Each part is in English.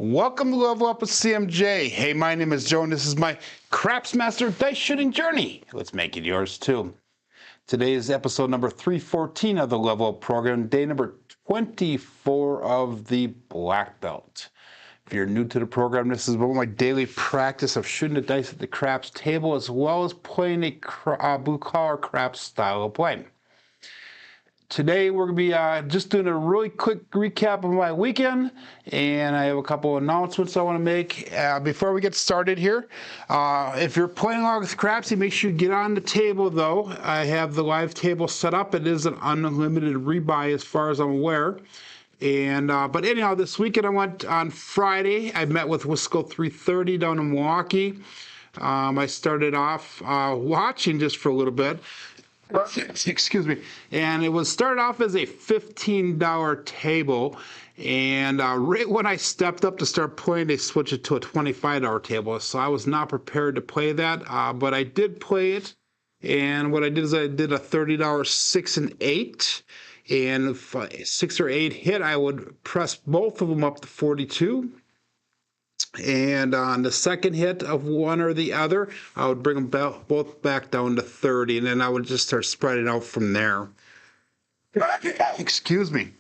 Welcome to Level Up with CMJ. Hey, my name is Jonas. This is my Craps Master dice shooting journey. Let's make it yours too. Today is episode number 314 of the Level Up program, day number 24 of the Black Belt. If you're new to the program, this is my daily practice of shooting the dice at the craps table as well as playing a blue collar craps style of play. Today we're going to be just doing a really quick recap of my weekend, and I have a couple of announcements I want to make before we get started here. If you're playing along with Crapsee, make sure you get on the table though. I have the live table set up. It is an unlimited rebuy as far as I'm aware. And but anyhow, this weekend I went on Friday. I met with Wisco 330 down in Milwaukee. I started off watching just for a little bit. Excuse me. And it was started off as a $15 table. And right when I stepped up to start playing, they switched it to a $25 table. So I was not prepared to play that, but I did play it. And what I did is I did a $30 6 and 8. And if 6 or 8 hit, I would press both of them up to 42. And on the second hit of one or the other, I would bring them both back down to 30, and then I would just start spreading out from there. Excuse me.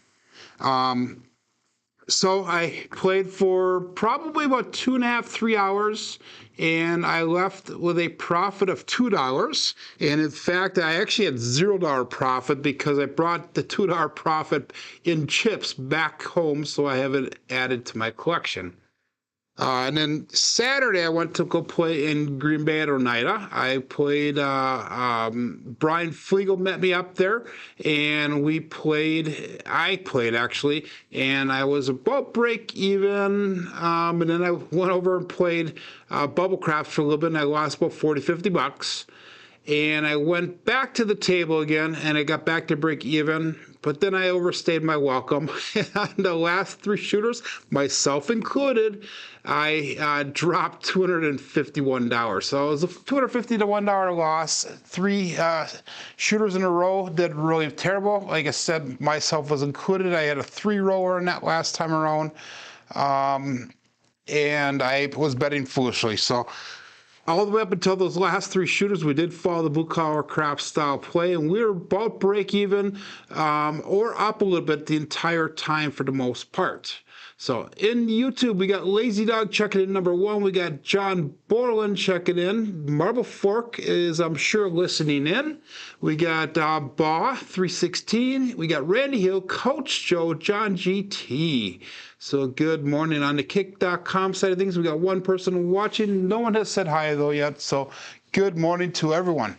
So I played for probably about 2.5, 3 hours, and I left with a profit of $2. And in fact, I actually had $0 profit because I brought the $2 profit in chips back home, so I have it added to my collection. And then Saturday, I went to go play in Green Bay at Oneida. I played, Brian Flegel met me up there, and I played actually, and I was about break even, and then I went over and played Bubble Craps for a little bit, and I lost about 40, 50 bucks. And I went back to the table again, and I got back to break even, but then I overstayed my welcome. On the last 3 shooters, myself included, I dropped $251. So it was a $250 to $1 loss. 3 shooters in a row did really terrible. Like I said, myself was included. I had a 3-roller in that last time around, and I was betting foolishly. So all the way up until those last 3 shooters, we did follow the blue collar craps style play, and we were about break even or up a little bit the entire time for the most part. So in YouTube, we got Lazy Dog checking in number 1. We got John Borland checking in. Marble Fork is, I'm sure, listening in. We got Baugh 316. We got Randy Hill, Coach Joe, John GT. So good morning. On the kick.com side of things, we got 1 person watching. No one has said hi though yet. So good morning to everyone.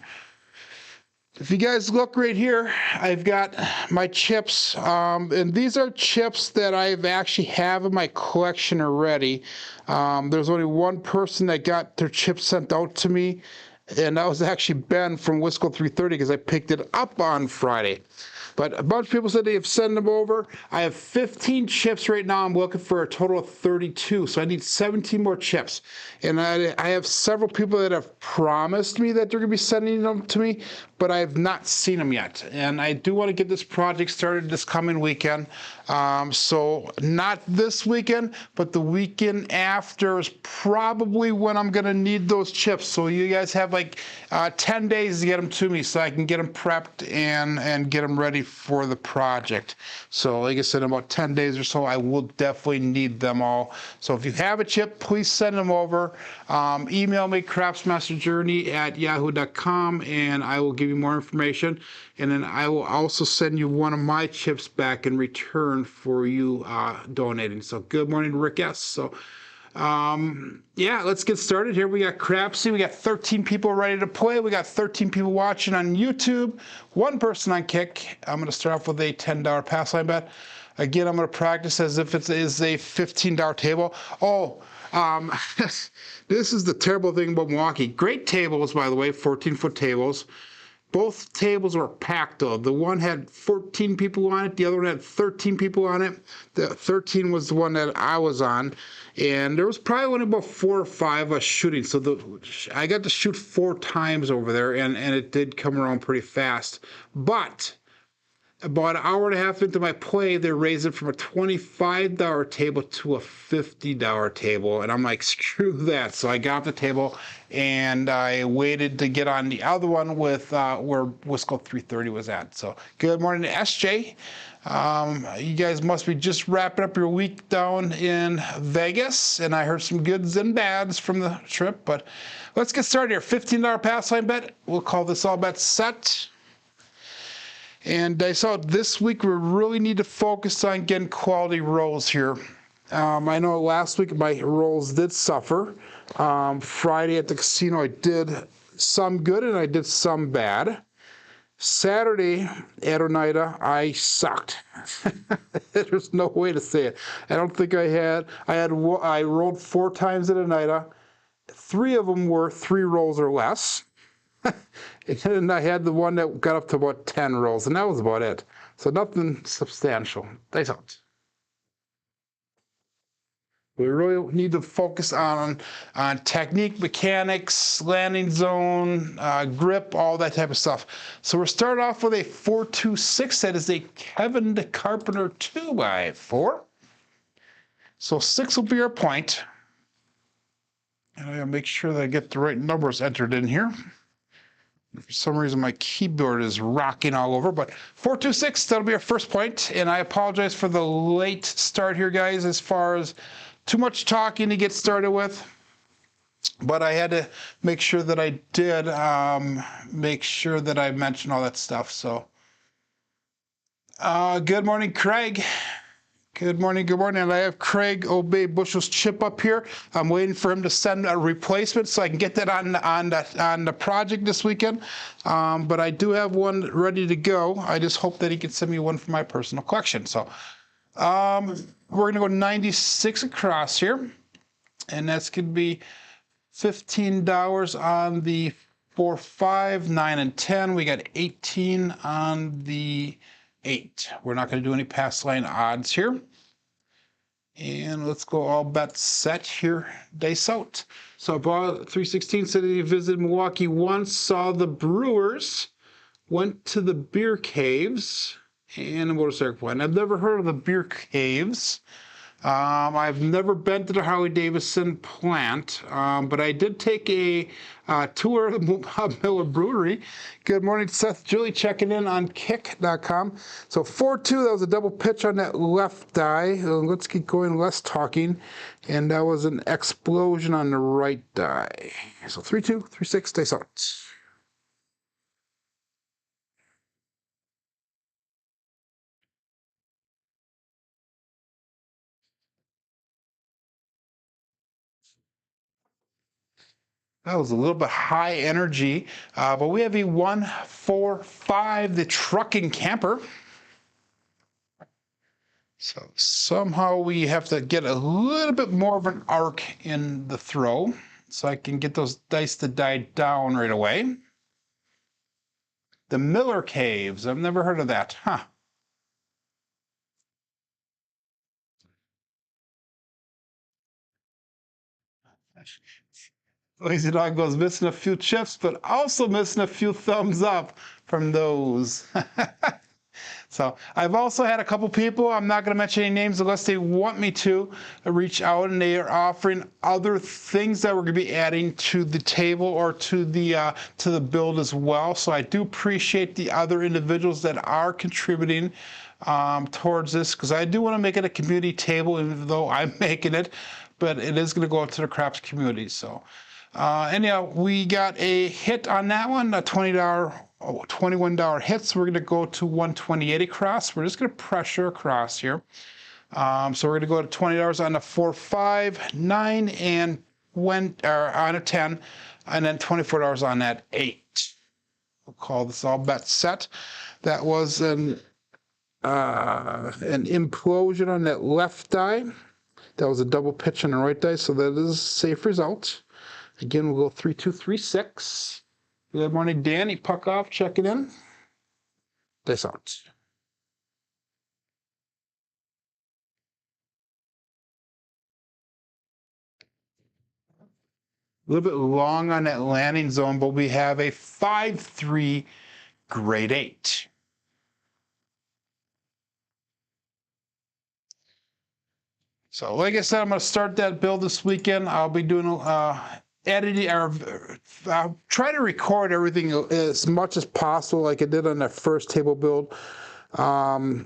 If you guys look right here, I've got my chips, and these are chips that I've actually have in my collection already. There's only 1 person that got their chips sent out to me, and that was actually Ben from Wisco 330 because I picked it up on Friday. But a bunch of people said they have sent them over. I have 15 chips right now. I'm looking for a total of 32. So I need 17 more chips. And I have several people that have promised me that they're going to be sending them to me, but I have not seen them yet. And I do want to get this project started this coming weekend. So not this weekend, but the weekend after is probably when I'm going to need those chips. So you guys have like 10 days to get them to me so I can get them prepped and get them ready for the project. So like I said, in about 10 days or so, I will definitely need them all. So if you have a chip, please send them over. Email me crapsmasterjourney@yahoo.com, and I will give you more information. And then I will also send you one of my chips back in return for you donating. So good morning, Rick S. So yeah, let's get started here. We got Crapsee. We got 13 people ready to play. We got 13 people watching on YouTube. 1 person on Kick. I'm going to start off with a $10 pass line bet. Again, I'm going to practice as if it is a $15 table. Oh, this is the terrible thing about Milwaukee. Great tables, by the way, 14-foot tables. Both tables were packed though. The one had 14 people on it. The other one had 13 people on it. The 13 was the one that I was on. And there was probably only about 4 or 5 of us shooting. So I got to shoot 4 times over there, and it did come around pretty fast. But About an hour and a half into my play, they raised it from a $25 table to a $50 table. And I'm like, screw that. So I got off the table and I waited to get on the other one with where Wisco 330 was at. So good morning to SJ. You guys must be just wrapping up your week down in Vegas. And I heard some goods and bads from the trip. But let's get started here. $15 pass line bet. We'll call this all bet set. And I saw this week we really need to focus on getting quality rolls here. I know last week my rolls did suffer. Friday at the casino I did some good and I did some bad. Saturday at Oneida I sucked. There's no way to say it. I don't think I rolled 4 times at Oneida. 3 of them were 3 rolls or less. And I had the one that got up to about 10 rolls, and that was about it. So nothing substantial. They don't. We really need to focus on technique, mechanics, landing zone, grip, all that type of stuff. So we're starting off with a 4-2-6. That is a Kevin de Carpenter 2x4. So 6 will be our point. And I gotta make sure that I get the right numbers entered in here. For some reason, my keyboard is rocking all over, but 4-2-6, that'll be our first point. And I apologize for the late start here, guys, as far as too much talking to get started with. But I had to make sure that I did make sure that I mentioned all that stuff. So, good morning, Craig. Good morning, and I have Craig Obey Bushell's chip up here. I'm waiting for him to send a replacement so I can get that on the project this weekend. But I do have one ready to go. I just hope that he can send me one for my personal collection. So we're gonna go 96 across here, and that's gonna be $15 on the 4, 5, 9, and 10. We got 18 on the 8. We're not going to do any pass line odds here. And let's go all bets set here. Dice out. So I bought 316, said he visited Milwaukee once, saw the Brewers, went to the Beer Caves, and a motorcycle plant. I've never heard of the Beer Caves. I've never been to the Harley Davidson plant, but I did take a tour of the Miller Brewery. Good morning, Seth Julie checking in on kick.com. So 4-2, that was a double pitch on that left die. Let's keep going, less talking. And that was an explosion on the right die. So 3-2, 3-6, dice out. That was a little bit high energy, but we have a 1-4-5, the trucking camper. So somehow we have to get a little bit more of an arc in the throw so I can get those dice to die down right away. The Miller Caves, I've never heard of that, huh? Lazy Dog goes missing a few chips, but also missing a few thumbs up from those. So I've also had a couple people, I'm not going to mention any names unless they want me to, reach out, and they are offering other things that we're going to be adding to the table or to the build as well. So I do appreciate the other individuals that are contributing towards this, because I do want to make it a community table, even though I'm making it, but it is going to go out to the Craps community. So anyhow, we got a hit on that one, a $21 hit, so we're going to go to 128 across. We're just going to pressure across here. So we're going to go to $20 on the 4, 5, 9, and on a 10, and then $24 on that 8. We'll call this all bet set. That was an implosion on that left die. That was a double pitch on the right die, so that is a safe result. Again, we'll go 3-2, 3-6. Good morning, Danny Puckoff checking in. Dice out. A little bit long on that landing zone, but we have a 5-3 grade 8. So like I said, I'm going to start that build this weekend. I'll be doing editing, or try to record everything as much as possible like I did on that first table build. And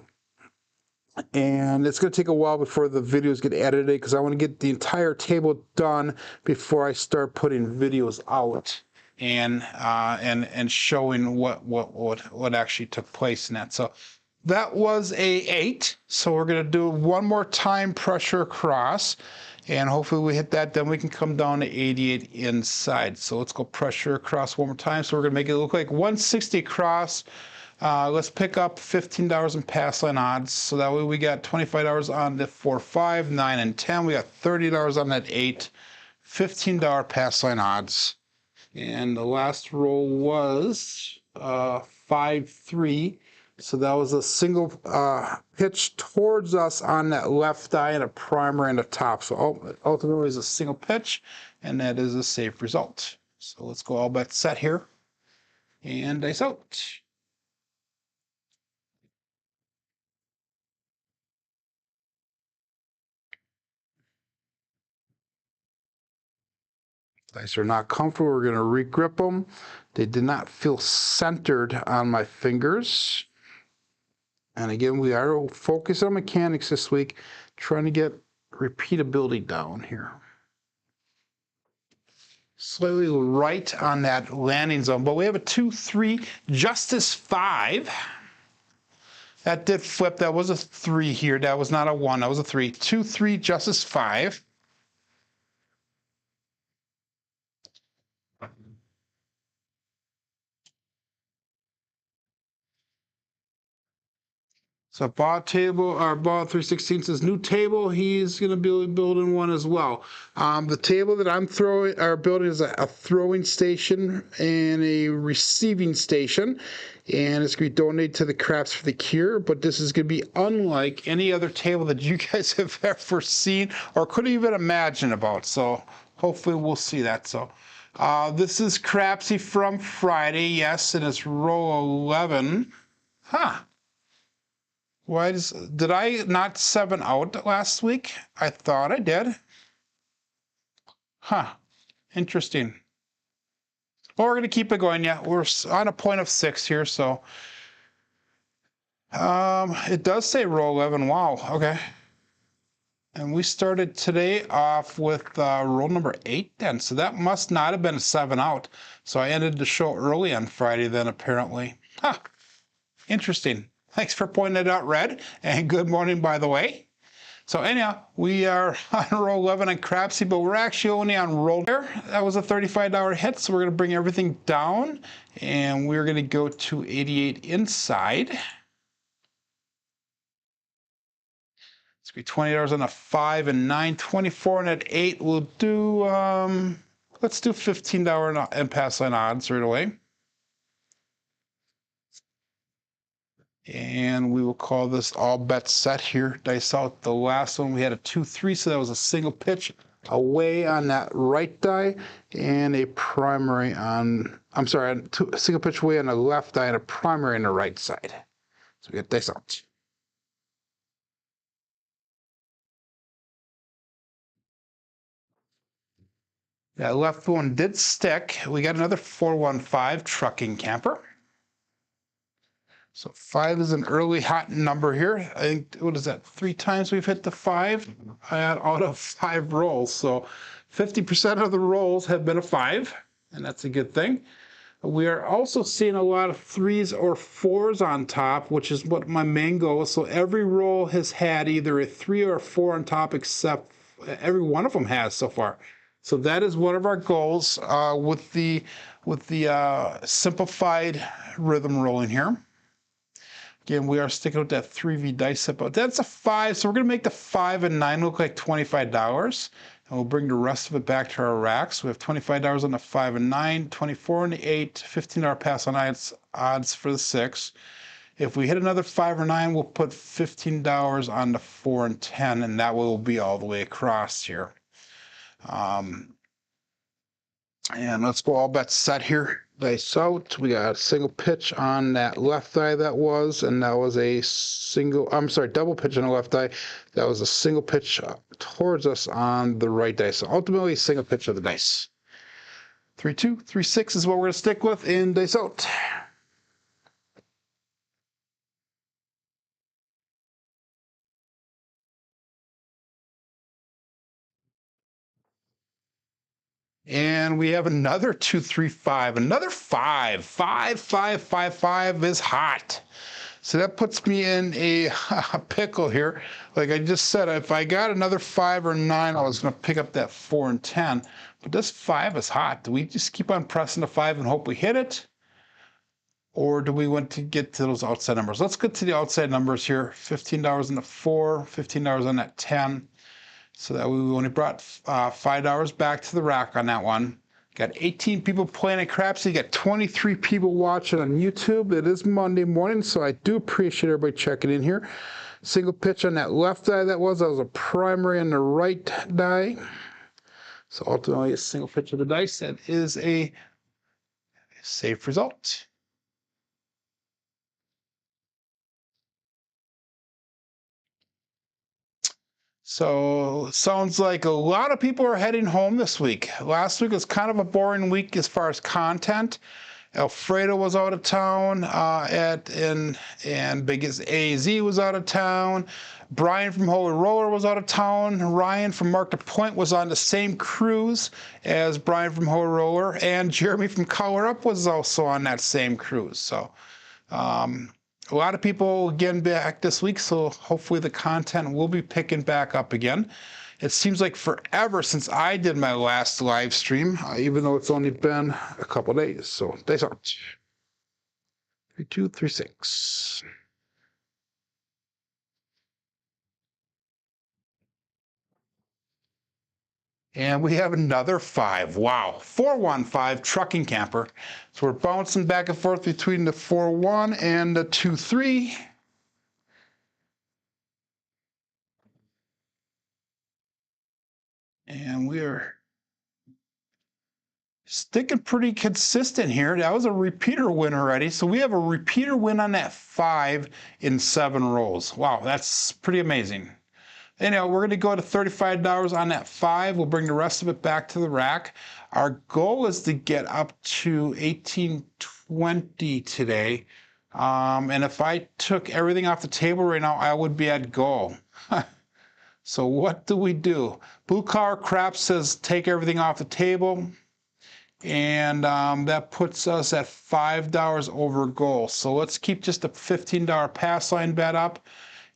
it's going to take a while before the videos get edited because I want to get the entire table done before I start putting videos out and showing what actually took place in that. So that was a 8. So we're going to do one more time pressure across, and hopefully we hit that. Then we can come down to 88 inside. So let's go pressure across one more time. So we're going to make it look like 160 across. Let's pick up $15 in pass line odds. So that way we got $25 on the 4, 5, 9, and 10. We got $30 on that 8, $15 pass line odds. And the last roll was 5, 3. So that was a single pitch towards us on that left eye and a primer in the top. So ultimately it's a single pitch, and that is a safe result. So let's go all bet set here and dice out. Dice are not comfortable. We're going to re-grip them. They did not feel centered on my fingers. And again, we are focused on mechanics this week, trying to get repeatability down here. Slightly right on that landing zone, but we have a 2, 3, Justice 5. That did flip. That was a 3 here. That was not a 1. That was a 3. 2, 3, Justice 5. So bought table, or bought 3/16 says new table. He's going to be building one as well. The table that I'm building is a throwing station and a receiving station, and it's going to be donated to the Crapsee for the Cure. But this is going to be unlike any other table that you guys have ever seen or could even imagine about. So hopefully we'll see that. So this is Crapsee from Friday, yes, and it's row 11. Huh. Why did I not 7 out last week? I thought I did. Huh. Interesting. Well, we're going to keep it going. Yeah, we're on a point of 6 here, so it does say row 11. Wow. Okay. And we started today off with roll number 8 then, so that must not have been a 7 out. So I ended the show early on Friday then, apparently. Huh. Interesting. Thanks for pointing it out, Red, and good morning, by the way. So anyhow, we are on roll 11 on Crapsee, but we're actually only on roll there. That was a $35 hit, so we're going to bring everything down, and we're going to go to 88 inside. It's going to be $20 on a 5 and 9, 24 on that 8. We'll do, let's do $15 in pass line odds right away. And we will call this all bets set here. Dice out the last one. We had a 2, 3, so that was a single pitch away on that right die and a primary on, I'm sorry, a single pitch away on the left die and a primary on the right side. So we get dice out. That left one did stick. We got another 415 trucking camper. So 5 is an early hot number here. I think, what is that, 3 times we've hit the 5 out of 5 rolls. So 50% of the rolls have been a 5, and that's a good thing. We are also seeing a lot of 3s or 4s on top, which is what my main goal is. So every roll has had either a 3 or a 4 on top, except every one of them has so far. So that is one of our goals with the simplified rhythm rolling here. Again, we are sticking with that 3V dice set, but that's a 5, so we're going to make the 5 and 9 look like $25, and we'll bring the rest of it back to our racks. We have $25 on the 5 and 9, 24 on the 8, $15 pass on odds for the 6. If we hit another 5 or 9, we'll put $15 on the 4 and 10, and that will be all the way across here. And let's go all bets set here. dice out. We got a single pitch on that left die and that was a double pitch on the left die. That was a single pitch towards us on the right die. So ultimately, single pitch of the dice. 3-2, 3-6 is what we're going to stick with in dice out. And we have another 2, 3, 5, another 5. 5, 5, 5, 5 is hot. So that puts me in a pickle here. Like I just said, if I got another 5 or 9, I was going to pick up that 4 and 10. But this 5 is hot. Do we just keep on pressing the 5 and hope we hit it? Or do we want to get to those outside numbers? Let's get to the outside numbers here. $15 on the 4, $15 on that 10. So that we only brought $5 back to the rack on that one. Got 18 people playing at Crapsee. Got 23 people watching on YouTube. It is Monday morning, so I do appreciate everybody checking in here. Single pitch on that left die that was a primary on the right die. So ultimately a single pitch of the dice. That is a safe result. So sounds like a lot of people are heading home this week. Last week was kind of a boring week as far as content. Alfredo was out of town, and Biggest AZ was out of town. Brian from Holy Roller was out of town. Ryan from Mark the Point was on the same cruise as Brian from Holy Roller, and Jeremy from Color Up was also on that same cruise. So a lot of people getting back this week, so hopefully the content will be picking back up again. It seems like forever since I did my last live stream, even though it's only been a couple days. So dice out. 3-2, 3-6. And we have another 5. Wow. 4-1-5 trucking camper. So we're bouncing back and forth between the 4-1 and the 2-3. And we're sticking pretty consistent here. That was a repeater win already. So we have a repeater win on that 5 in 7 rolls. Wow, that's pretty amazing. Anyhow, we're going to go to $35 on that 5. We'll bring the rest of it back to the rack. Our goal is to get up to 1820 today. And if I took everything off the table right now, I would be at goal. So what do we do? Blue Collar Crap says take everything off the table. And that puts us at $5 over goal. So let's keep just a $15 pass line bet up.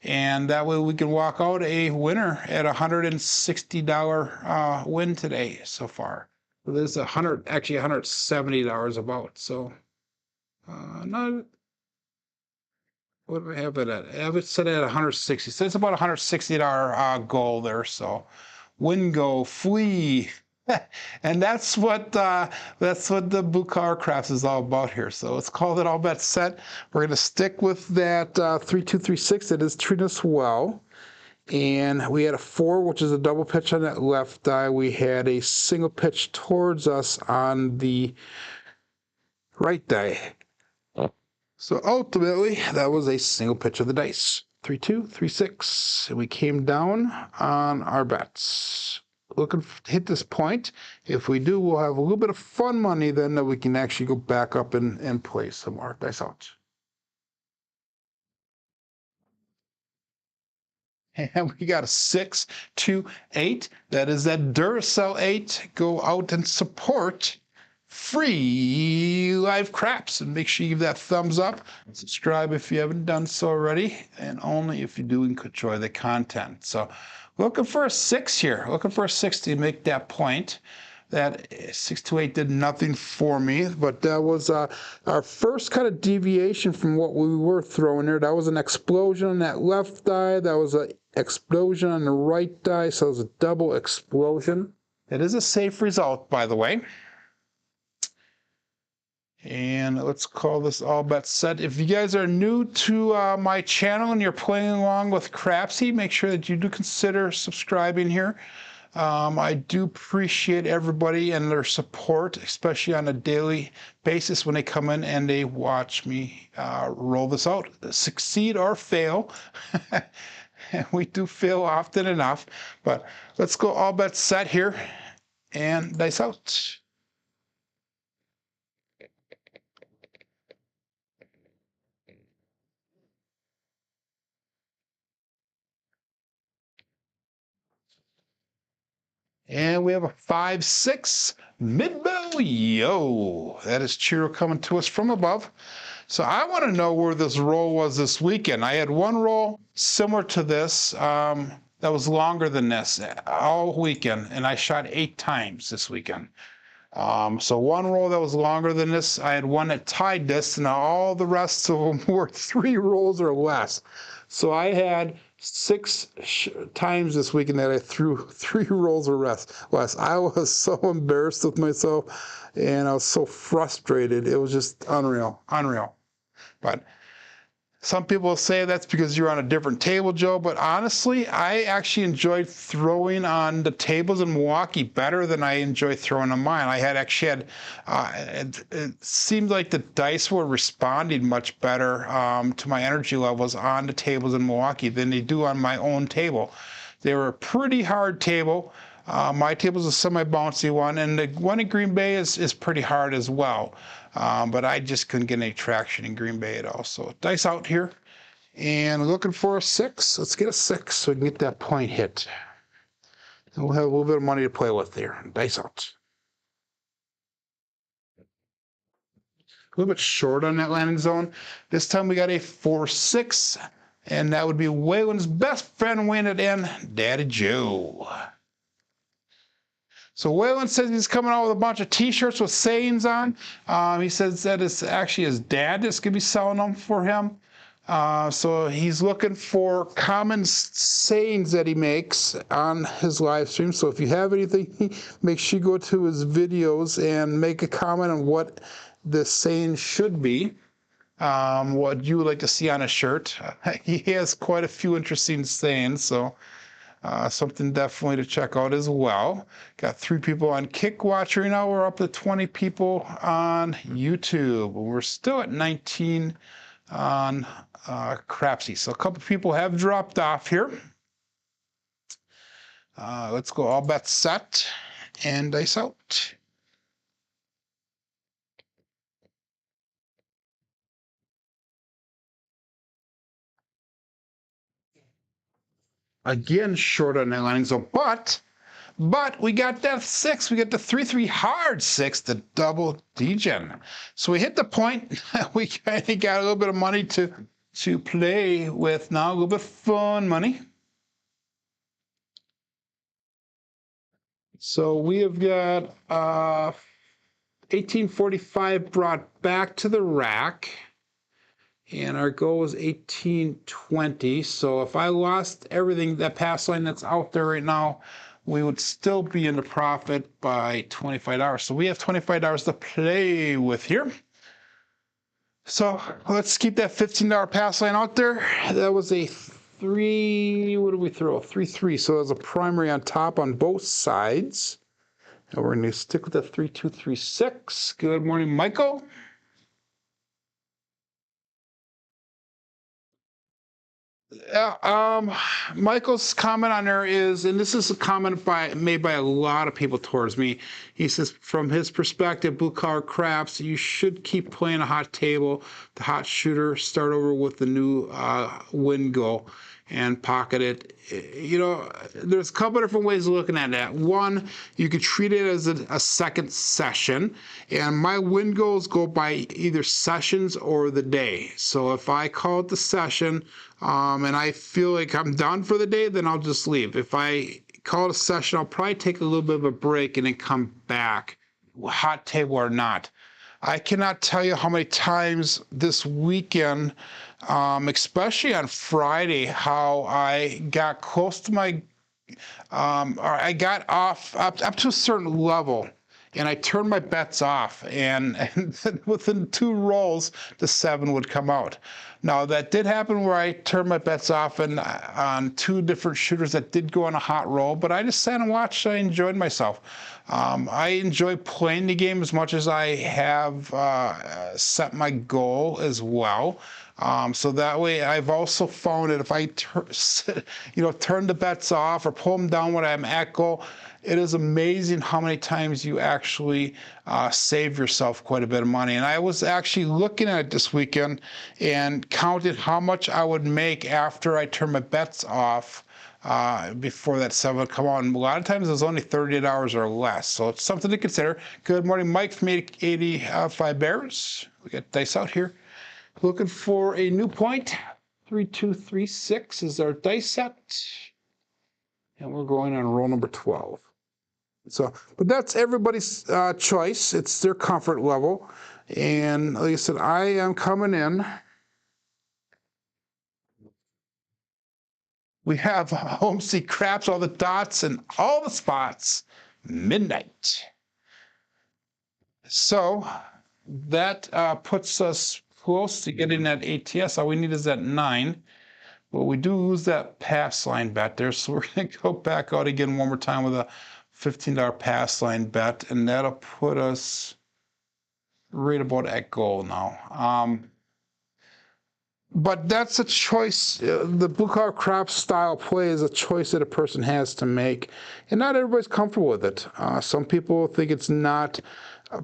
And that way we can walk out a winner at $160 win today so far. So this is actually $170 about. So not, what do I have it at? I have it set at 160. So it's about a $160 goal there. So win, go, flee. And that's what the Blue Collar Crafts is all about here. So let's call it all bets set. We're going to stick with that 3-2-3-6. It is treating us well. And we had a 4, which is a double pitch on that left die. We had a single pitch towards us on the right die. So ultimately, that was a single pitch of the dice. 3-2, 3-6. And we came down on our bets. Looking to hit this point. If we do, we'll have a little bit of fun money then that we can actually go back up and play some more. Dice out. And we got a 6, 2, 8. That is that Duracell 8. Go out and support free live craps, and make sure you give that thumbs up. Subscribe if you haven't done so already, and only if you do enjoy the content. So looking for a 6 here. Looking for a 6 to make that point. That 6-8 did nothing for me, but that was our first kind of deviation from what we were throwing there. That was an explosion on that left die. That was an explosion on the right die, so it was a double explosion. It is a safe result, by the way. And let's call this all bets set. If you guys are new to my channel and you're playing along with Crapsee, make sure that you do consider subscribing here. I do appreciate everybody and their support, especially on a daily basis when they come in and they watch me roll this out, succeed or fail. We do fail often enough, but let's go all bets set here and dice out. And we have a 5-6 mid-bow. Yo, that is Chiro coming to us from above. So I want to know where this roll was this weekend. I had one roll similar to this that was longer than this all weekend, and I shot 8 times this weekend. So one roll that was longer than this, I had one that tied this, and all the rest of them were 3 rolls or less. So I had 6 times this weekend that I threw 3 rolls or less. I was so embarrassed with myself, and I was so frustrated. It was just unreal. But some people say that's because you're on a different table, Joe, but honestly, I actually enjoyed throwing on the tables in Milwaukee better than I enjoy throwing on mine. I had it seemed like the dice were responding much better to my energy levels on the tables in Milwaukee than they do on my own table. They were a pretty hard table. My table is a semi-bouncy one, and the one in Green Bay is pretty hard as well. But I just couldn't get any traction in Green Bay at all. So dice out here, and looking for a 6. Let's get a 6 so we can get that point hit. And we'll have a little bit of money to play with there. Dice out. A little bit short on that landing zone. This time we got a 4-6, and that would be Waylon's best friend winning it in, Daddy Joe. So Waylon says he's coming out with a bunch of T-shirts with sayings on. He says that it's actually his dad that's going to be selling them for him. So he's looking for common sayings that he makes on his live stream. So if you have anything, make sure you go to his videos and make a comment on what the saying should be. What you would like to see on a shirt. He has quite a few interesting sayings, so something definitely to check out as well. Got 3 people on Kick Watch right now. We're up to 20 people on YouTube. We're still at 19 on Crapsee. So a couple people have dropped off here. Let's go all bets set and dice out. Again, short on that landing zone, but we got that 6. We got the 3-3 hard 6, the double degen. So we hit the point. We kind of got a little bit of money to play with now, a little bit of fun money. So we have got 1845 brought back to the rack. And our goal was 1820. So if I lost everything, that pass line that's out there right now, we would still be in the profit by $25. So we have $25 to play with here. So let's keep that $15 pass line out there. That was a 3, what did we throw? 3-3. So there's a primary on top on both sides. And we're going to stick with the 3-2-3-6. Good morning, Michael. Michael's comment on there is, and this is a comment made by a lot of people towards me. He says, from his perspective, blue collar craps, you should keep playing a hot table, the hot shooter, start over with the new win goal and pocket it. You know, there's a couple of different ways of looking at that. One, you could treat it as a second session, and my win goals go by either sessions or the day. So if I call it the session and I feel like I'm done for the day, then I'll just leave. If I call it a session, I'll probably take a little bit of a break and then come back, hot table or not. I cannot tell you how many times this weekend, especially on Friday, how I got close to my, or I got off up to a certain level, and I turned my bets off, and within 2 rolls, the 7 would come out. Now, that did happen where I turned my bets off and on 2 different shooters that did go on a hot roll, but I just sat and watched. I enjoyed myself. I enjoy playing the game as much as I have set my goal as well. So that way, I've also found that if I turn the bets off or pull them down when I'm at goal, it is amazing how many times you actually save yourself quite a bit of money. And I was actually looking at it this weekend and counted how much I would make after I turn my bets off before that 7 would come on. A lot of times it's only 38 hours or less, so it's something to consider. Good morning, Mike from 85 Bears. We got dice out here. Looking for a new point. 3236 is our dice set. And we're going on roll number 12. So, but that's everybody's choice. It's their comfort level. And like I said, I am coming in. We have home see craps, all the dots and all the spots. Midnight. So that puts us close to getting that ATS. All we need is that 9. Well, we do lose that pass line bet there, so we're going to go back out again one more time with a $15 pass line bet, and that'll put us right about at goal now. But that's a choice. The blue collar crap style play is a choice that a person has to make, and not everybody's comfortable with it. Some people think it's not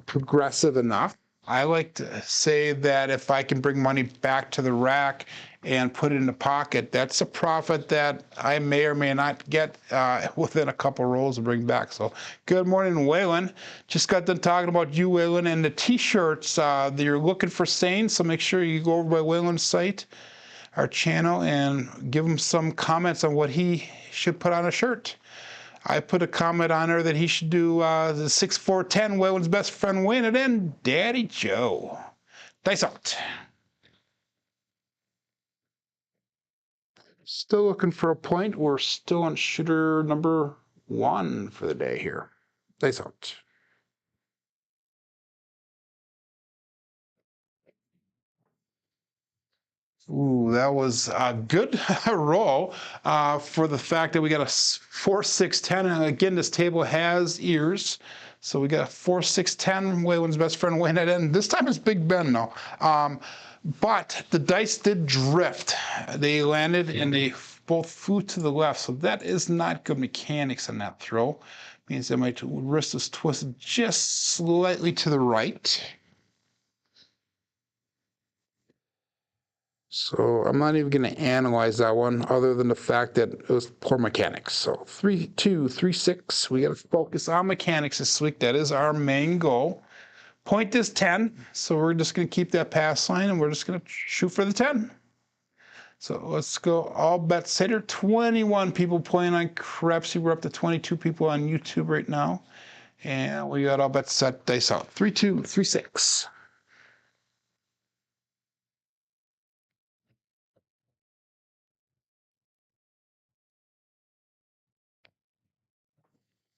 progressive enough. I like to say that if I can bring money back to the rack and put it in the pocket, that's a profit that I may or may not get within a couple rolls to bring back. So good morning, Waylon. Just got done talking about you, Waylon, and the t-shirts that you're looking for sane. So make sure you go over by Waylon's site, our channel, and give him some comments on what he should put on a shirt. I put a comment on there that he should do the 6-4-10, Waylon's best friend win it in, Daddy Joe. Dice out. Still looking for a point. We're still on shooter number 1 for the day here. Dice out. Ooh, that was a good roll for the fact that we got a 4-6-10. And again, this table has ears. So we got a 4-6-10, Waylon's best friend win it in. This time it's Big Ben, though. But the dice did drift. They landed and they both flew to the left. So that is not good mechanics on that throw. Means that my wrist is twisted just slightly to the right. So I'm not even going to analyze that one other than the fact that it was poor mechanics. So 3-2-3-6. We got to focus on mechanics this week. That is our main goal. Point is 10. So we're just going to keep that pass line and we're just going to shoot for the 10. So let's go all bets hitter. 21 people playing on Crapsee. We're up to 22 people on YouTube right now. And we got all bets set, dice out. 3-2-3-6.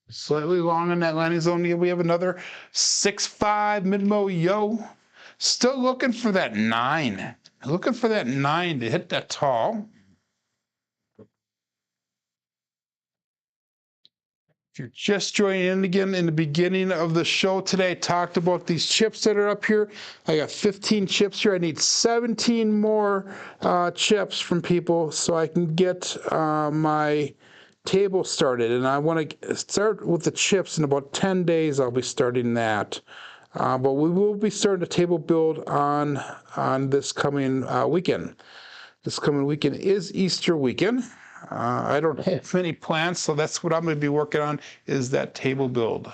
Slightly long on that landing zone. We have another 6-5 mid-mo yo. Still looking for that 9. Looking for that 9 to hit that tall. If you're just joining in again in the beginning of the show today, I talked about these chips that are up here. I got 15 chips here. I need 17 more chips from people so I can get my table started, and I want to start with the chips in about 10 days. I'll be starting that, but we will be starting a table build on this coming weekend. This coming weekend is Easter weekend. I don't have any plans, so that's what I'm going to be working on, is that table build.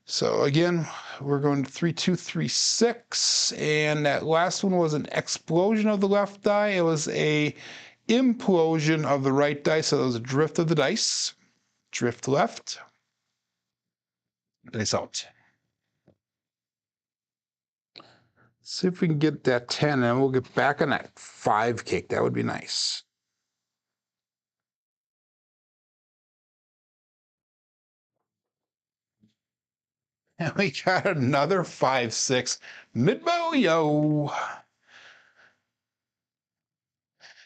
So again, we're going to 3-2-3-6, and that last one was an explosion of the left die. It was a implosion of the right dice, so there was a drift of the dice. Drift left. Dice out. See if we can get that 10, and we'll get back on that 5 kick. That would be nice. And we got another 5-6 mid-bow-yo.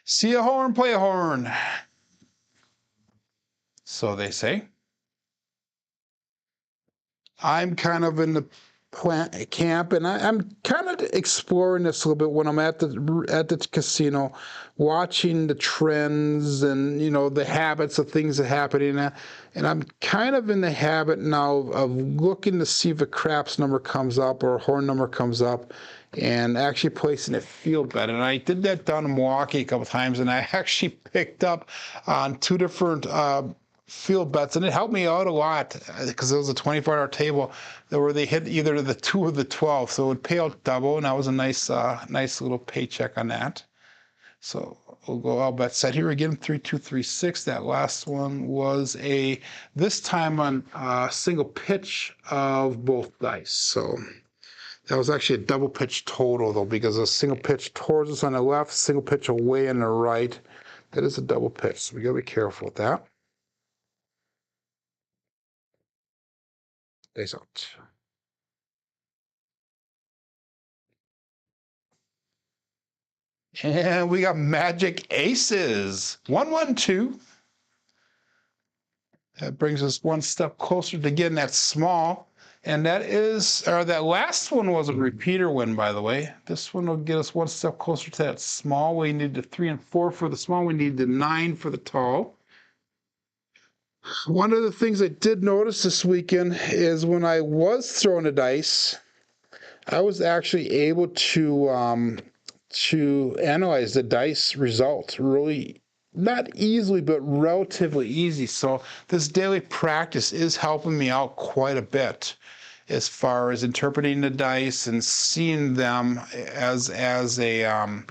See a horn, play a horn. So they say. I'm kind of in the camp, and I'm kind of exploring this a little bit when I'm at the casino, watching the trends and the habits of things that are happening, and I'm kind of in the habit now of looking to see if a craps number comes up or a horn number comes up, and actually placing a field bet. And I did that down in Milwaukee a couple times, and I actually picked up on two different field bets, and it helped me out a lot because it was a 24-hour table where they hit either the 2 or the 12, so it would pay out double, and that was a nice little paycheck on that. So we'll go all bet set here again, 3-2-3-6. That last one was this time on single pitch of both dice. So that was actually a double pitch total though, because a single pitch towards us on the left, single pitch away on the right. That is a double pitch, so we gotta be careful with that. Days out. And we got magic aces. 1-1-2. That brings us one step closer to getting that small. And that last one was a repeater win, by the way. This one will get us one step closer to that small. We need the 3 and 4 for the small. We need the 9 for the tall. One of the things I did notice this weekend is when I was throwing the dice, I was actually able to analyze the dice results really, not easily, but relatively easy. So this daily practice is helping me out quite a bit as far as interpreting the dice and seeing them as an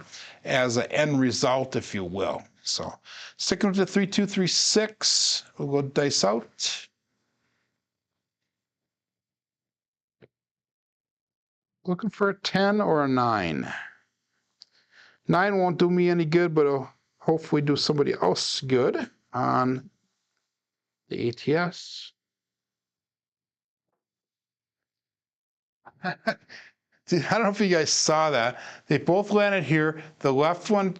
end result, if you will. So sticking with the 3-2-3-6, we'll go dice out. Looking for a 10 or a 9. 9 won't do me any good, but it'll hopefully do somebody else good on the ATS. Dude, I don't know if you guys saw that. They both landed here. The left one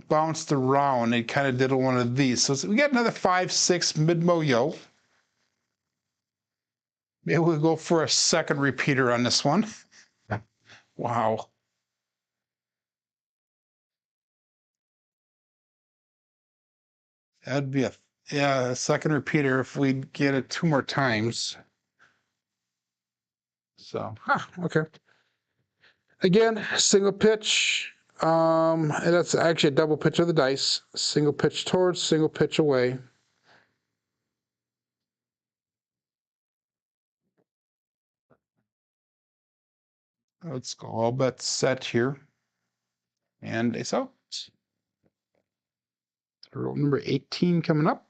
bounced around. It kind of did one of these. So we got another 5-6 mid-mo-yo. Maybe we'll go for a second repeater on this one. Wow. That'd be a second repeater if we get it 2 more times. So, okay. Again, single pitch. And that's actually a double pitch of the dice. Single pitch towards, single pitch away. Let's go all bet set here. And it's out. Roll number 18 coming up.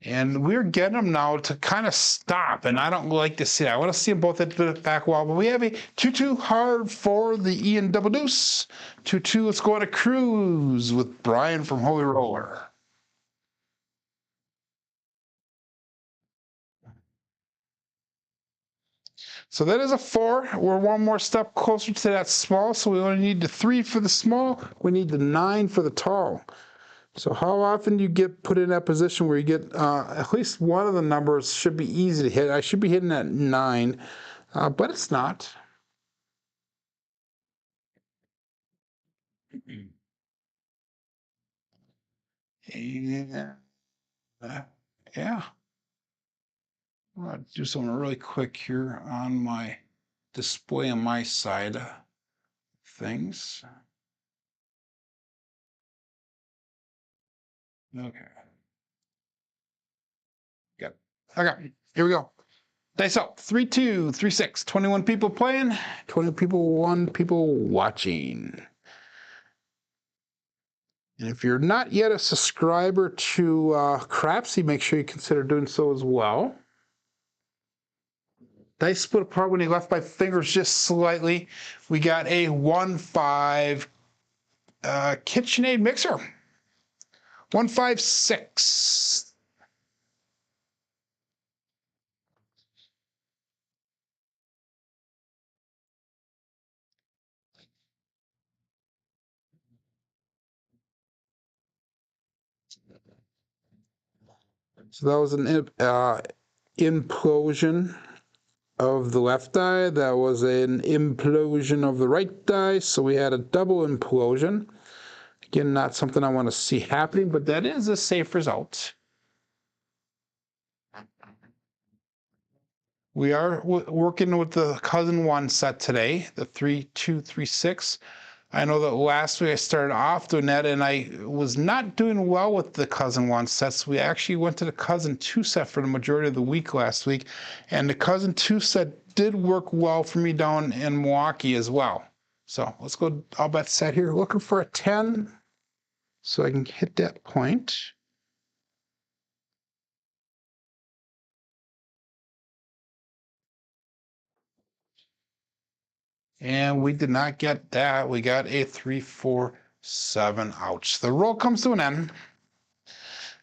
And we're getting them now to kind of stop, and I don't like to see it. I want to see them both at the back wall, but we have a 2-2 hard for the Ian Double Deuce. 2-2, let's go on a cruise with Brian from Holy Roller. So that is a 4. We're one more step closer to that small, so we only need the 3 for the small. We need the 9 for the tall. So how often do you get put in that position where you get at least one of the numbers should be easy to hit? I should be hitting that 9, but it's not. And, yeah. I'm going to do something really quick here on my display on my side of things. Okay. Good. Okay, here we go. Dice up. 3-2-3-6. 21 people playing, 20 people, 1 people watching. And if you're not yet a subscriber to Crapsee, make sure you consider doing so as well. Dice split apart when he left my fingers just slightly. We got a 1-5 KitchenAid mixer. 156. So that was an implosion of the left die. That was an implosion of the right die. So we had a double implosion. Again, not something I want to see happening, but that is a safe result. We are working with the cousin one set today, the 3-2-3-6. I know that last week I started off doing that and I was not doing well with the cousin one sets. We actually went to the cousin two set for the majority of the week last week. And the cousin two set did work well for me down in Milwaukee as well. So let's go all bet set here. Looking for a 10 so I can hit that point. And we did not get that. We got a 3-4-7. Ouch. The roll comes to an end.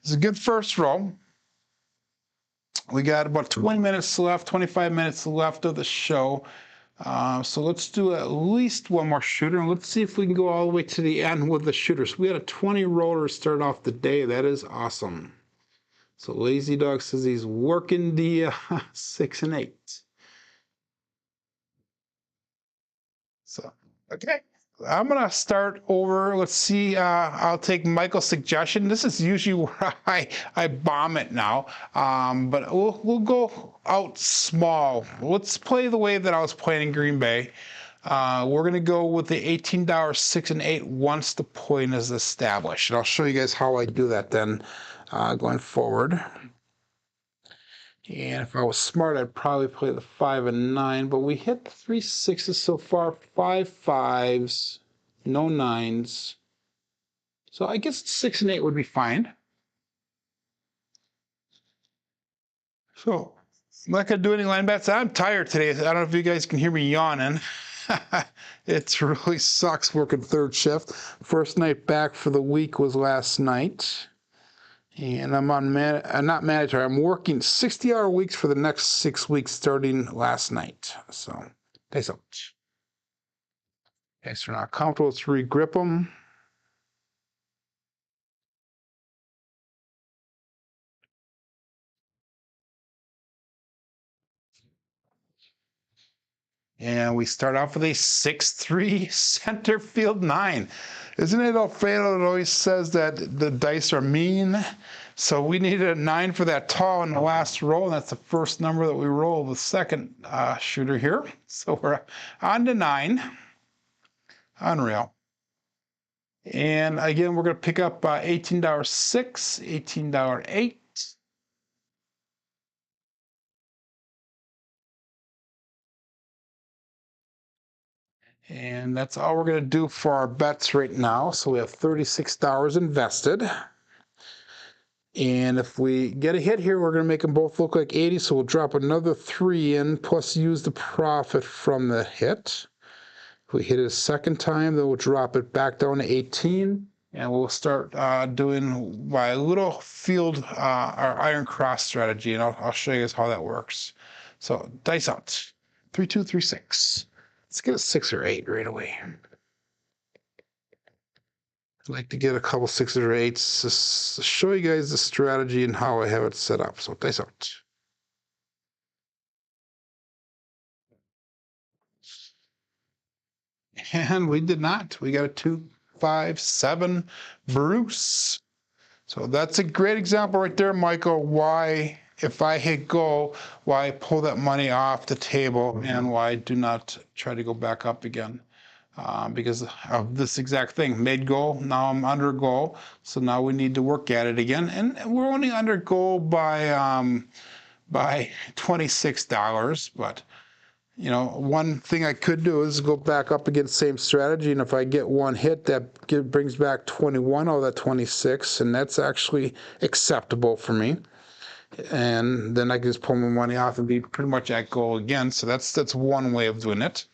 It's a good first roll. We got about 20 minutes left, 25 minutes left of the show. So let's do at least one more shooter, and let's see if we can go all the way to the end with the shooters. We had a 20 roller start off the day. That is awesome. So Lazy Dog says he's working the 6 and 8. So, okay. I'm going to start over. Let's see. I'll take Michael's suggestion. This is usually where I bomb it now. But we'll go out small. Let's play the way that I was playing in Green Bay. We're going to go with the $18 6 and 8 once the point is established. And I'll show you guys how I do that then going forward. And if I was smart, I'd probably play the 5 and 9, but we hit 3 6s so far, 5 5s, no 9s. So I guess 6 and 8 would be fine. So I'm not going to do any line bets. I'm tired today. I don't know if you guys can hear me yawning. It really sucks working third shift. First night back for the week was last night. And I'm on, not mandatory, I'm working 60-hour weeks for the next 6 weeks starting last night. So, thanks so much. Okay, so we're not comfortable, let's re-grip them. And we start off with a 6-3 center field 9. Isn't it Alfredo that always says that the dice are mean? So we needed a 9 for that tall in the last roll, and that's the first number that we roll, the second shooter here. So we're on to 9. Unreal. And again, we're going to pick up $18 6, $18 8. And that's all we're going to do for our bets right now. So we have $36 invested. And if we get a hit here, we're going to make them both look like 80. So we'll drop another 3 in, plus use the profit from the hit. If we hit it a second time, then we'll drop it back down to 18. And we'll start doing by a little field our iron cross strategy. And I'll show you guys how that works. So dice out. 3 2 3 6. Let's get a 6 or 8 right away. I'd like to get a couple 6s or 8s just to show you guys the strategy and how I have it set up. So dice out. And we did not. We got a 2 5 7 Bruce. So that's a great example right there, Michael, why if I hit go, why I pull that money off the table and why I do not try to go back up again. Because of this exact thing. Made goal, now I'm under goal, so now we need to work at it again. And we're only under goal by $26, but you know, one thing I could do is go back up against the same strategy, and if I get one hit, that brings back 21 out of that 26, and that's actually acceptable for me. And then I can just pull my money off and be pretty much at goal again. So that's one way of doing it.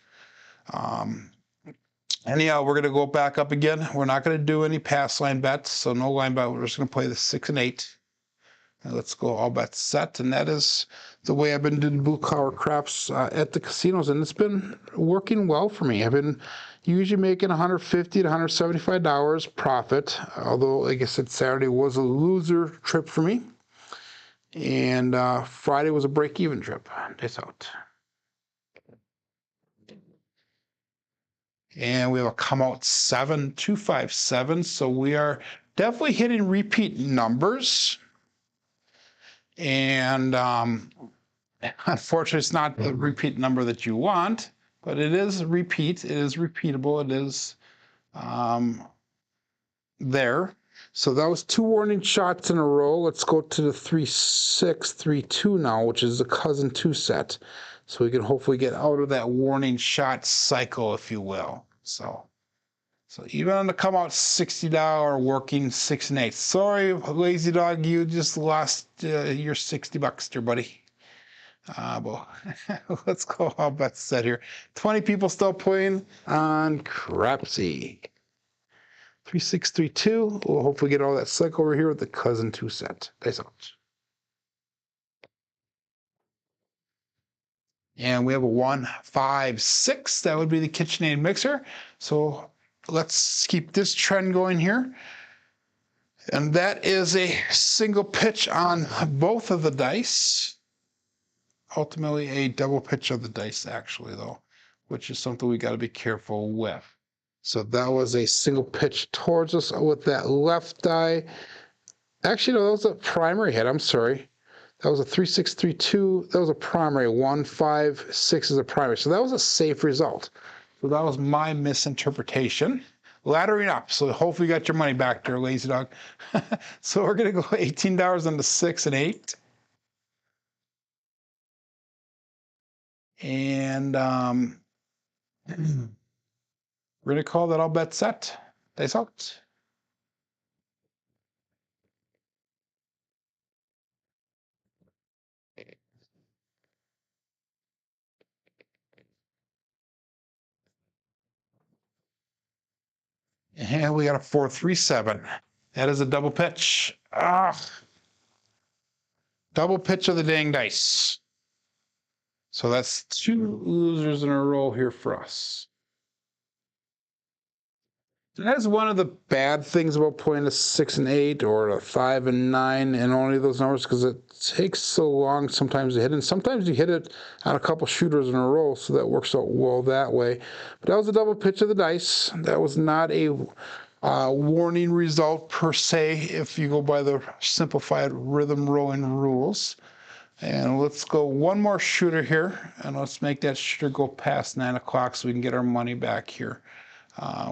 Anyhow, we're going to go back up again. We're not going to do any pass line bets, so no line bet. We're just going to play the 6 and 8. And let's go all bets set, and that is the way I've been doing blue collar craps at the casinos, and it's been working well for me. I've been usually making $150 to $175 profit, although, like I said, Saturday was a loser trip for me, and Friday was a break-even trip. That's out. And we have a come out 7,257, so we are definitely hitting repeat numbers. And unfortunately, it's not the repeat number that you want, but it is repeat. It is repeatable. It is there. So that was 2 warning shots in a row. Let's go to the 3-6-3-2 now, which is the cousin 2 set. So we can hopefully get out of that warning shot cycle, if you will. So even on the come out $60 working 6 and 8. Sorry, lazy dog, you just lost your $60 there, buddy. Well, let's go all bets set here. 20 people still playing on Crapsee. 3-6-3-2. We'll hopefully get all that cycle over here with the cousin 2 set. Dice out. And we have a 1-5-6. That would be the KitchenAid mixer. So let's keep this trend going here. And that is a single pitch on both of the dice. Ultimately a double pitch of the dice, actually, though, which is something we got to be careful with. So that was a single pitch towards us with that left die. Actually, no, that was a primary hit. I'm sorry. That was a 3-6-3-2. That was a primary. 1-5-6 is a primary. So that was a safe result. So that was my misinterpretation. Laddering up. So hopefully you got your money back there, lazy dog. So we're going to go $18 on the 6 and 8. And we're going to call that all bet set. Dice out. And we got a 4-3-7. That is a double pitch. Double pitch of the dang dice. So that's 2 losers in a row here for us. That is one of the bad things about playing a 6 and 8 or a 5 and 9 and only those numbers, because it takes so long sometimes to hit, and sometimes you hit it on a couple shooters in a row, so that works out well that way. But that was a double pitch of the dice. That was not a warning result per se if you go by the simplified rhythm rolling rules. And let's go one more shooter here, and let's make that shooter go past 9 o'clock so we can get our money back here.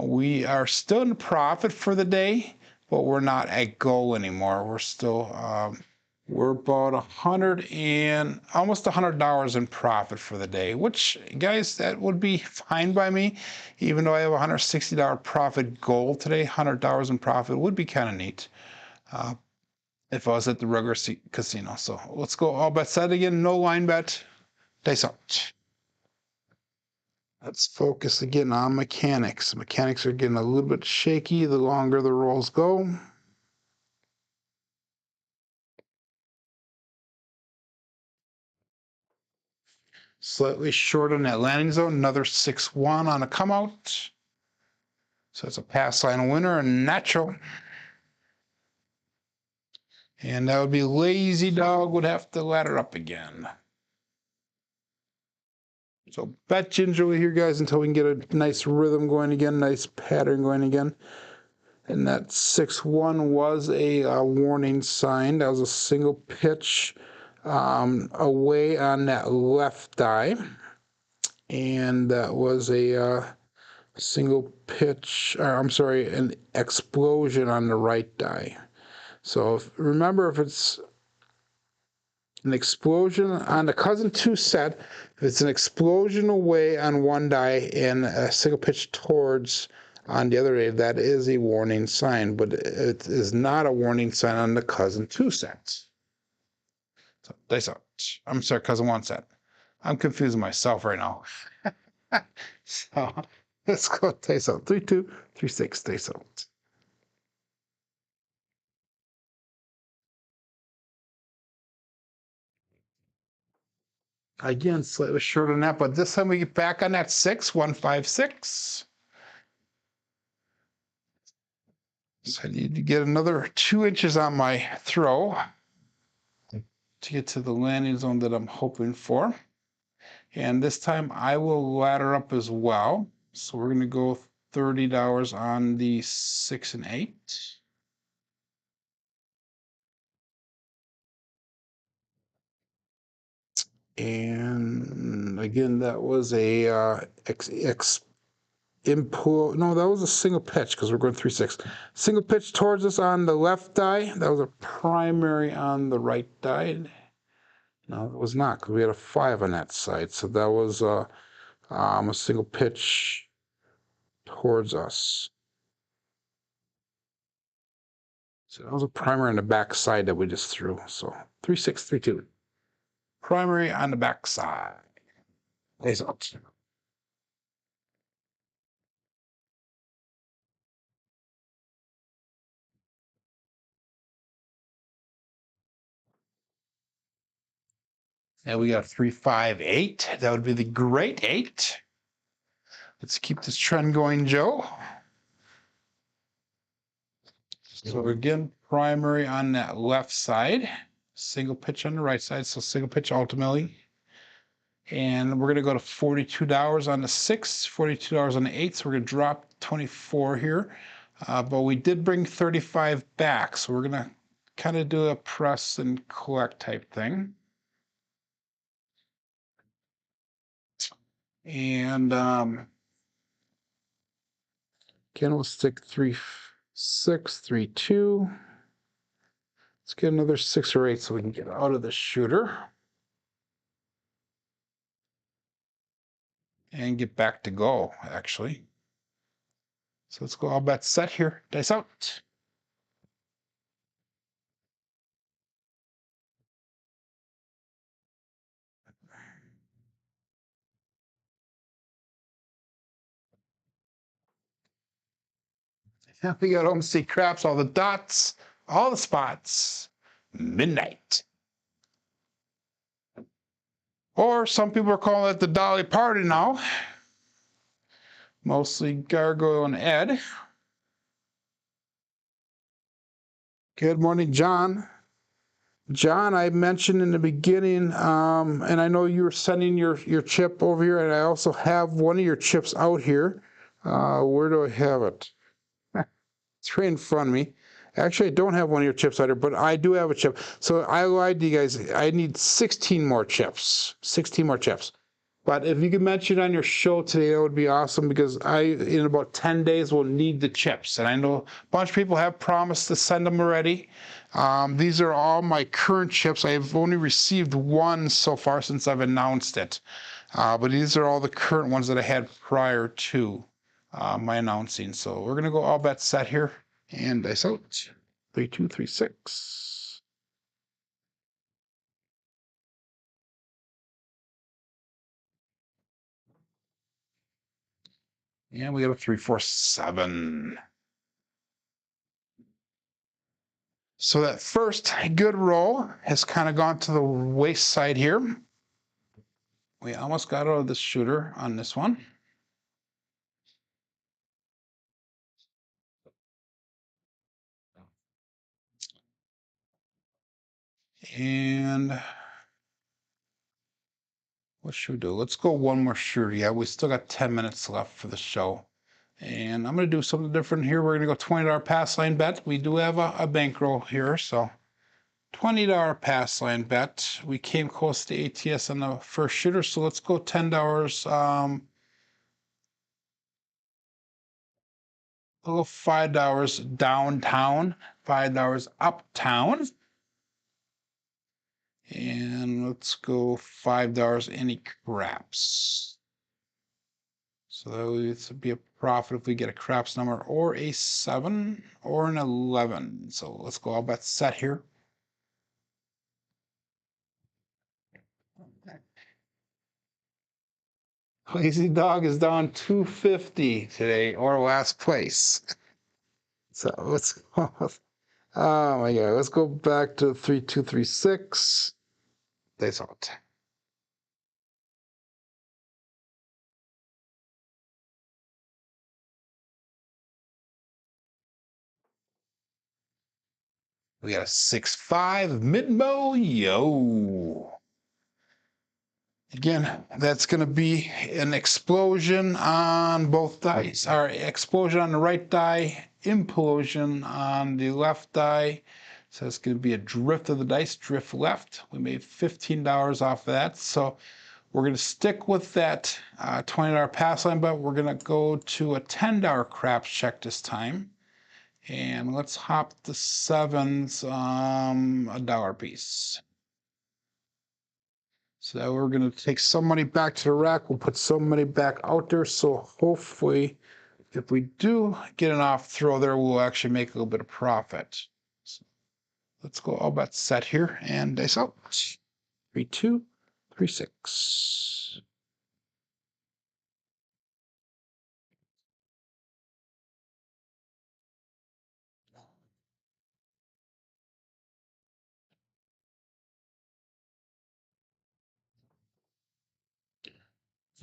We are still in profit for the day, but we're not at go anymore. We're still, we're about almost $100 in profit for the day, which, guys, that would be fine by me. Even though I have a $160 profit goal today, $100 in profit would be kind of neat if I was at the regular casino. So let's go all bet set again. No line bet. Dice out. Let's focus again on mechanics. Mechanics are getting a little bit shaky the longer the rolls go. Slightly short on that landing zone. Another 6-1 on a come out. So it's a pass line winner and natural. And that would be lazy dog would have to ladder up again. So bet gingerly here, guys, until we can get a nice rhythm going again, nice pattern going again. And that 6-1 was a warning sign. That was a single pitch away on that left die. And that was a single pitch, an explosion on the right die. So remember, if it's an explosion on the cousin 2 set, if it's an explosion away on one die and a single pitch towards on the other day, that is a warning sign, but it is not a warning sign on the cousin 2 sets. So dice out. I'm sorry, cousin 1 set. I'm confusing myself right now. So Let's go dice out. 3, 2, 3, 6, dice out. Again, slightly shorter than that, but this time we get back on that 6, 1, 5, 6. So I need to get another 2 inches on my throw to get to the landing zone that I'm hoping for. And this time I will ladder up as well. So we're going to go $30 on the 6 and 8. And again, that was a input. No, that was a single pitch because we're going 3-6. Single pitch towards us on the left die. That was a primary on the right die. No, it was not because we had a 5 on that side. So that was a single pitch towards us. So that was a primary on the back side that we just threw. So 3-6, 3-2. Primary on the back side. Face out. And we got 3, 5, 8. That would be the great 8. Let's keep this trend going, Joe. So again, primary on that left side, single pitch on the right side. So single pitch ultimately. And we're going to go to $42 on the 6, $42 on the 8. So we're going to drop 24 here. But we did bring 35 back. So we're going to kind of do a press and collect type thing. And again, we'll stick 3, 6, 3, 2. Let's get another 6 or 8 so we can get out of the shooter. And get back to go, actually. So let's go all bets set here. Dice out. And we got home to see craps, all the dots, all the spots. Midnight. Or some people are calling it the Dolly Party now. Mostly Gargoyle and Ed. Good morning, John. John, I mentioned in the beginning, and I know you were sending your chip over here, and I also have one of your chips out here. Where do I have it? It's right in front of me. Actually, I don't have one of your chips out here, but I do have a chip. So I lied to you guys. I need 16 more chips. 16 more chips. But if you could mention it on your show today, that would be awesome because in about 10 days, will need the chips. And I know a bunch of people have promised to send them already. These are all my current chips. I've only received one so far since I've announced it. But these are all the current ones that I had prior to my announcing. So we're going to go all bets set here. And dice out. 3, 2, 3, 6. And we got a 3, 4, 7. So that first good roll has kind of gone to the waist side here. We almost got out of the shooter on this one. And what should we do? Let's go one more shooter. Yeah, we still got 10 minutes left for the show. And I'm going to do something different here. We're going to go $20 pass line bet. We do have a bankroll here, so $20 pass line bet. We came close to ATS on the first shooter, so let's go $10. We'll go $5 downtown, $5 uptown. And let's go $5 any craps. So that would be a profit if we get a craps number or a 7 or an 11. So let's go all bets set here. Lazy Dog is down 250 today, or last place. So let's go. Oh my God, let's go back to 3236. That's out. We got a 6-5 mid-mo, yo. Again, that's going to be an explosion on both dice. Or explosion on the right die, implosion on the left die. So it's going to be a drift of the dice, drift left. We made $15 off of that. So we're going to stick with that $20 pass line, but we're going to go to a $10 craps check this time. And let's hop the sevens, $1 piece. So we're going to take some money back to the rack. We'll put some money back out there. So hopefully, if we do get an off throw there, we'll actually make a little bit of profit. So let's go all bets set here and dice out. 3, 2, 3, 6.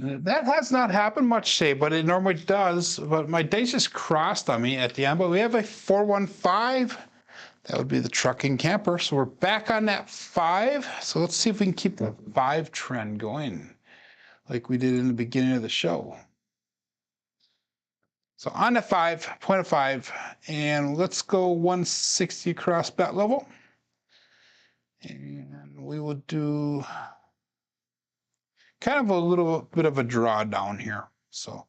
That has not happened much today, but it normally does. But my dice just crossed on me at the end. But we have a 415. That would be the trucking camper. So we're back on that 5. So let's see if we can keep the 5 trend going like we did in the beginning of the show. So on the 5, point of 5, and let's go 160 across bet level. And we will do kind of a little bit of a drawdown here. So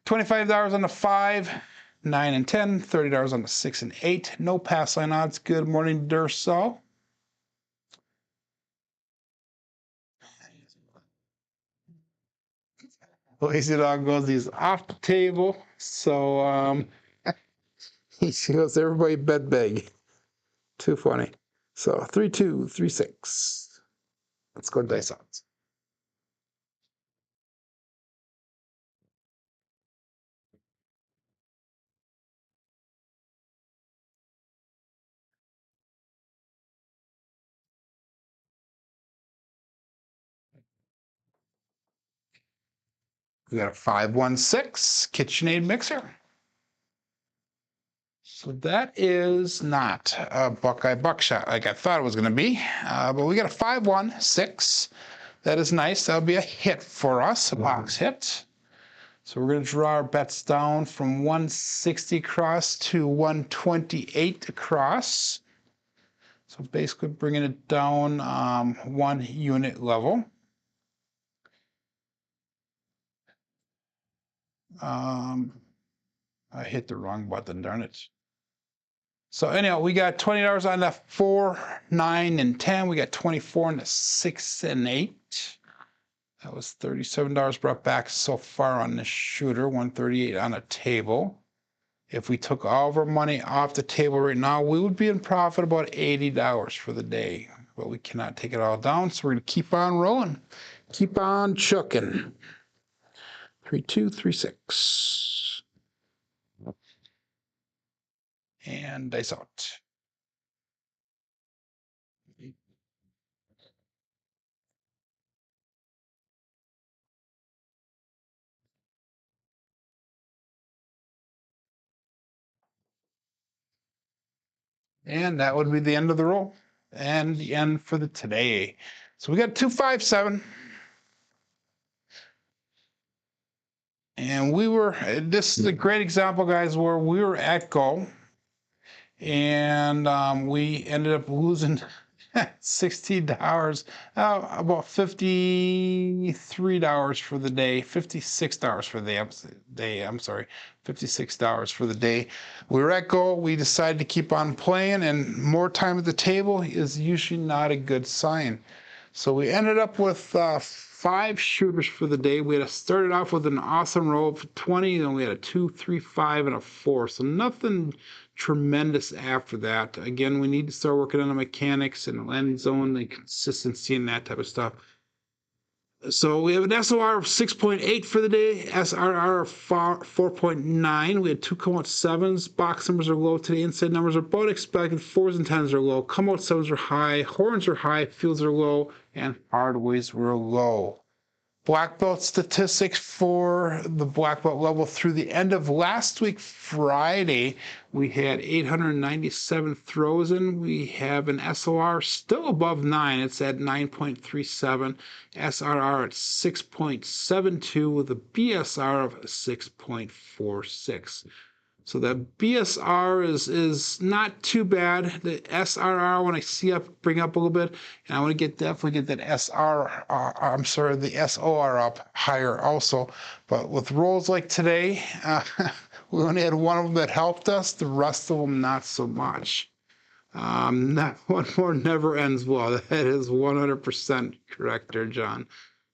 $25 on the 5, 9 and 10, $30 on the 6 and 8. No pass line odds. Good morning, Durso. Lazy Dog goes, he's off the table. So he goes, everybody bet big. Too funny. So 3, 2, 3, 6. Let's go dice odds. We got a 516 KitchenAid mixer. So that is not a Buckeye Buckshot like I thought it was going to be, but we got a 516. That is nice. That'll be a hit for us, a box hit. So we're going to draw our bets down from 160 across to 128 across. So basically bringing it down 1 unit level. I hit the wrong button, darn it. So anyhow, we got $20 on the 4, 9, and 10. We got 24 on the 6 and 8. That was $37 brought back so far on the shooter, 138 on a table. If we took all of our money off the table right now, we would be in profit about $80 for the day. But we cannot take it all down, so we're going to keep on rolling. Keep on chucking. 3, 2, 3, 6. And dice out. And that would be the end of the roll and the end for the today. So we got 257. And this is a great example, guys, where we were at go and we ended up losing $16, about $53 for the day, $56 for the day. I'm sorry, $56 for the day. We were at goal. We decided to keep on playing, and more time at the table is usually not a good sign. So we ended up with 5 shooters for the day. We had started off with an awesome roll of 20, then we had a 2, 3, 5, and a 4. So nothing tremendous after that. Again, we need to start working on the mechanics and the landing zone, the consistency, and that type of stuff. So we have an SOR of 6.8 for the day, SRR of 4.9. We had two come out sevens. Box numbers are low today. Inside numbers are about expected. Fours and tens are low. Come out sevens are high. Horns are high. Fields are low. And hardways were low. Black belt statistics for the black belt level through the end of last week, Friday, we had 897 throws in. We have an SOR still above 9. It's at 9.37. SRR at 6.72 with a BSR of 6.46. So the BSR is not too bad. The SRR, when I see up, bring up a little bit, and I want to definitely get that the SOR up higher also. But with rolls like today, we only had one of them that helped us. The rest of them not so much. That one more never ends well. That is 100% correct there, John.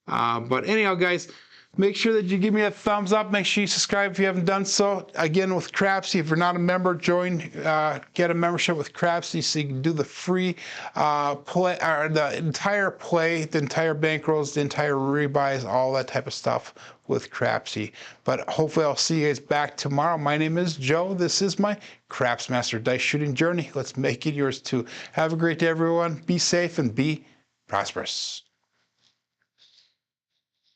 But anyhow, guys, make sure that you give me a thumbs up. Make sure you subscribe if you haven't done so. Again, with Crapsee, if you're not a member, get a membership with Crapsee so you can do the free play, or the entire play, the entire bankrolls, the entire rebuys, all that type of stuff with Crapsee. But hopefully I'll see you guys back tomorrow. My name is Joe. This is my Craps Master Dice Shooting Journey. Let's make it yours too. Have a great day, everyone. Be safe and be prosperous.